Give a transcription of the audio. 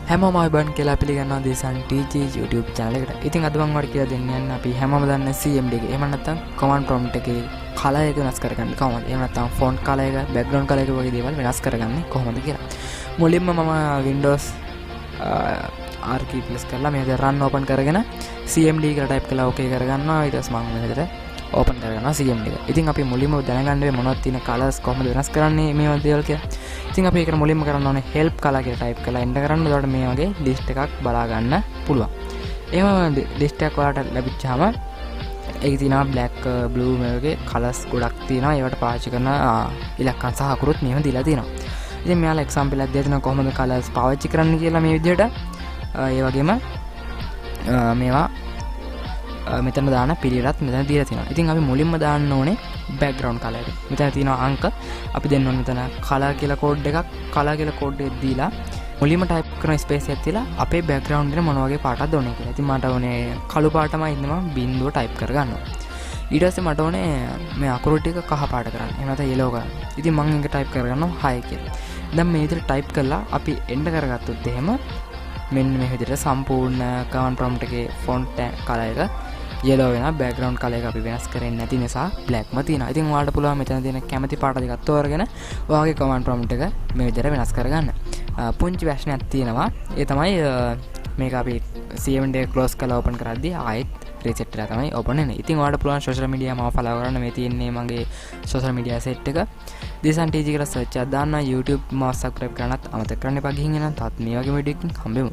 හැමෝම අයබන් කියලා පිළිගන්නවා දේශන් TG YouTube channel එකට. ඉතින් අද මම ඔයාලට කියලා දෙන්න යන්නේ අපි හැමෝම දන්න CMD එක. එහෙම නැත්නම් command prompt එකේ color එක වෙනස් කරගන්නේ කොහොමද? එහෙම නැත්නම් font color එක, background color එක වගේ දේවල් වෙනස් කරගන්නේ කොහොමද කියලා. මුලින්ම මම Windows R key press කරලා මේක run open කරගෙන CMD කියලා type කරලා okay කරගන්නවා. ඊට පස්සේ මම මේකට open කරගන්නවා CMD එක. ඉතින් අපි මුලින්ම දැනගන්න ඕනේ මොනවද තියෙන colors කොහොමද වෙනස් කරන්නේ මේ වගේ දේවල් කියලා. ඉතින් අපි ඒකට මුලින්ම කරන්න ඕනේ help color කියලා type කරලා enter කරන්න. එතකොට මේ වගේ list එකක් බලා ගන්න පුළුවන්. එහෙම list එකක් ඔයාලට ලැබිච්චාම ඒකේ තියෙනවා black blue මේ වගේ colors ගොඩක් තියෙනවා. ඒවට පාවිච්චි කරන ඉලක්කම් සහ අකුරුත් මෙහෙම දීලා තියෙනවා. ඉතින් මෙයාලා example එකක් දෙන්න කොහොමද colors පාවිච්චි කරන්න කියලා මේ විදිහට. ඒ වගේම මේවා මෙතන දාන පිළිවෙලත් මෙතන දීලා තියෙනවා. ඉතින් අපි මුලින්ම දාන්න ඕනේ background color එක. මෙතන තියෙනවා අංක. අපි දෙන්න ඕනේ මෙතන color කියලා code එකක්. color කියලා code එක දීලා මුලින්ම type කරන space එකක් තියලා අපේ background එක මොන වගේ පාටක්ද ඕනේ කියලා. ඉතින් මට ඕනේ කළු පාටමයි ඉන්නවා බිඳුව type කරගන්නවා. ඊට පස්සේ මට ඕනේ මේ අකුරු ටික කහ පාට කරන්න. එහෙම නැත්නම් yellow කරන්න. ඉතින් මම ඒක type කරගන්නවා 6 කියලා. දැන් මේ විදිහට type කරලා අපි enter කරගත්තොත් එහෙම මෙන්න මේ විදිහට සම්පූර්ණ command prompt එකේ font color එක yellow වෙනවා. background color එක අපි වෙනස් කරන්නේ නැති නිසා black ම තියෙනවා. ඉතින් ඔයාලට පුළුවන් මෙතන තියෙන කැමති පාට දෙකක් තෝරගෙන ඔයාගේ command prompt එක මේ විදිහට වෙනස් කරගන්න. පුංචි ප්‍රශ්නයක් තියෙනවා. ඒ තමයි මේක අපි CMD එක close කරලා open කරද්දී ආයෙත් reset වෙලා තමයි open වෙන්නේ. ඉතින් ඔයාලට පුළුවන් social media මාව follow කරන්න. මේ තියෙන්නේ මගේ social media set එක. දේශන් TG කියලා search එකක් දාන්න. YouTube මාව subscribe කරන්නත් අමතක කරන්න එපා. ගිහින් එනවා. තාත් මේ වගේ වීඩියෝ එකකින් හම්බෙමු.